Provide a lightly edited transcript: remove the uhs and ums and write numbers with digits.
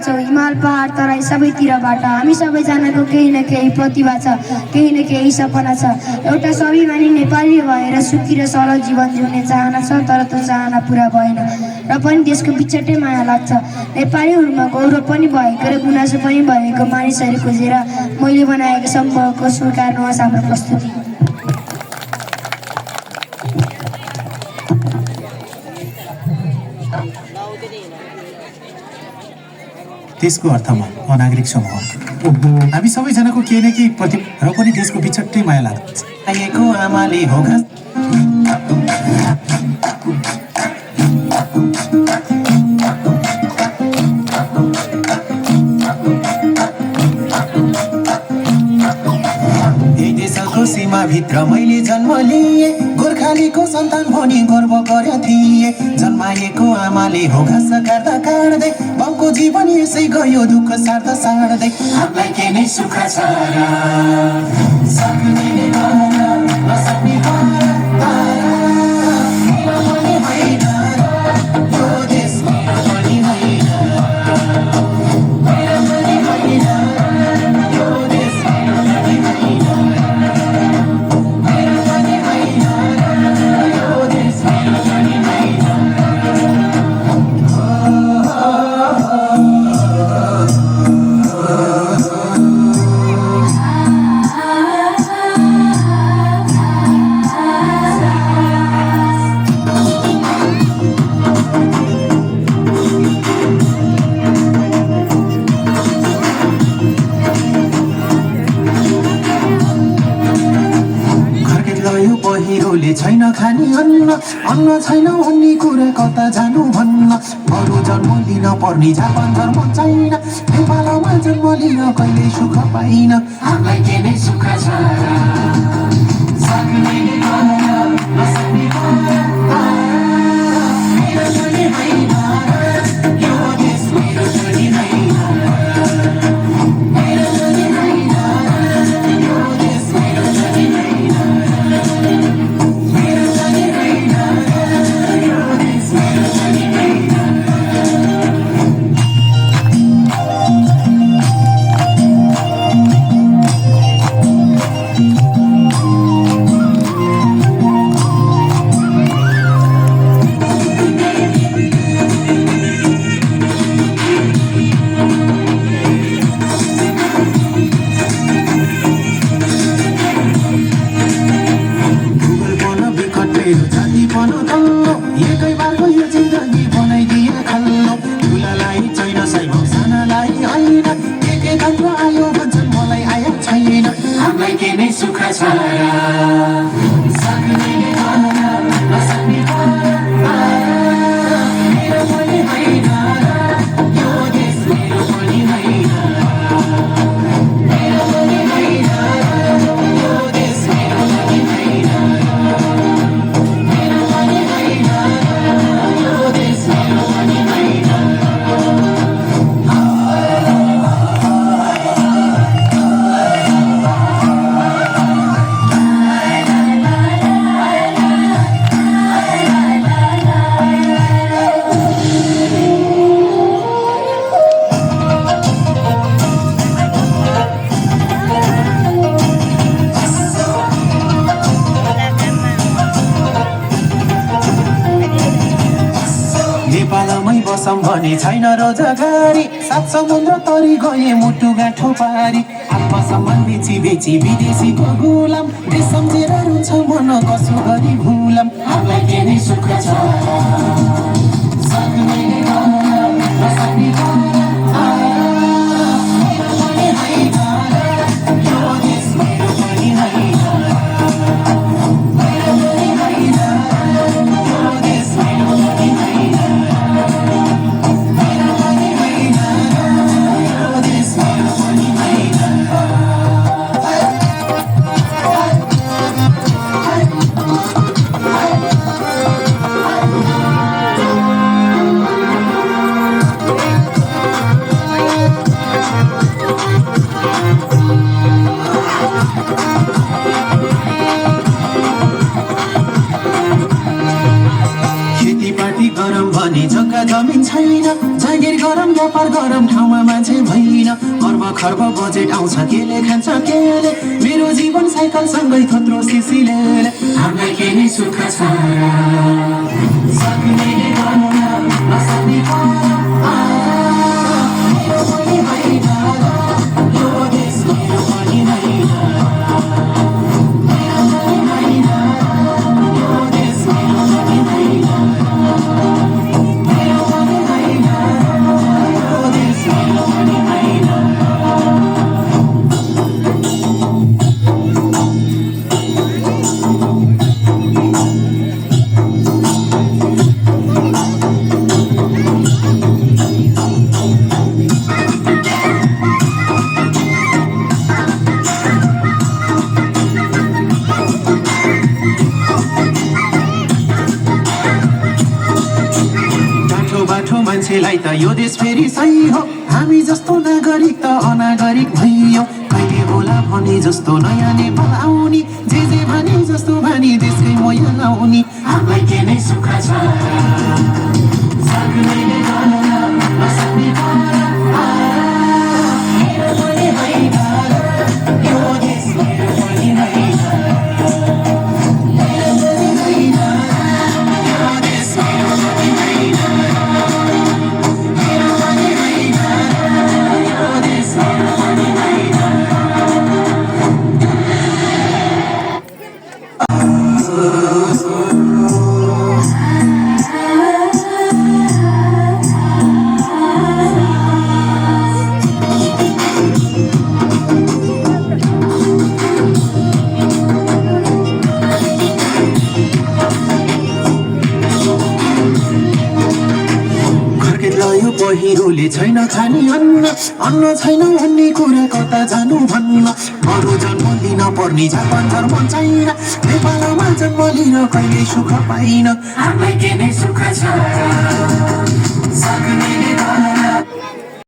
छौँ हिमाल पहाड तराई सबैतिरबाट हामी सबैजनाको केही न केही प्रतिभा छ केही न केही सपना छ एउटा स्वाभिमानी नेपाली भएर सुखी र सरल जीवन जिउने चाहना छ तर त्यो चाहना पुरा भएन र पनि देशको बिचटै माया लाग्छ नेपालीहरूमा गौरव पनि भएको र गुनासो पनि भएको मानिसहरू खोजेर मैले बनाएको सम्भवको स्वीकार्नुहोस् हाम्रो प्रस्तुति त्यसको अर्थमा अनागरिक समूह हामी सबैजनाको केही न केही प्रति र पनि देशको बिचट्टै माया लाग्छ आएको आमाले हो सीमाभित्र मैले जन्म लिए गोर्खालीको सन्तान भनी गर्व गर्यो थिए जन्माएको आमाले हो घाँस काट्दा काट्दै बाउको जीवन यसै गयो दुःख सार्दा सार्दै हामीलाई के नै सुख छ र सक्ने नसक्ने छैन खानी अन्न छैन भन्ने कुरा कता जानु भन्न अरू जन्म लिन पर्ने जापान धर्म छैन नेपालमा जन्म लिन कहिले सुख पाइन हामीलाई के नै सुख छ भने छैन रोजगारी सात समुद्र तरी गए मुटु गाँठो पारी आत्मसम्मान बेची बेची विदेशीको गुलाम देश सम्झेर रुन्छ मन कसो गरी भुलाम हामीलाई के नै सुख छ ठाउँमा मान्छे भइन अर्ब खर्ब बजेट आउँछ केले खान्छ केले मेरो जीवन साइकल सँगै थोत्रो सिसिले हामीलाई के नै सुख छ सक्नेले गर्नु नसक्ने मेरो पनि होइन यो देश मेरो पनि होइन मेरो पनि होइन यो देश मेरो पनि होइन मेरो पनि होइन यो देश मेरो पनि होइन मान्छेलाई त यो देश फेरि सही हो हामी जस्तो नागरिक त अनागरिक भइयो कहिले होला भने जस्तो नयाँ नेपाल आउने जे भने जस्तो भानी देशकै मोया लाउने हामीलाई के नै सुख छ सक्नेले गर्नु नसक्ने मेरो पनि होइन यो देश मेरो पनि होइन मेरो पनि होइन यो देश मेरो पनि होइन पहिरोले छैन खाने अन्न छैन भन्ने कुरा कता जानु भन्न अरू जन्म लिन पर्ने जापान धर्म छैन नेपालमा जन्म लिन कहिले सुख पाइन हामीलाई के नै सुख छ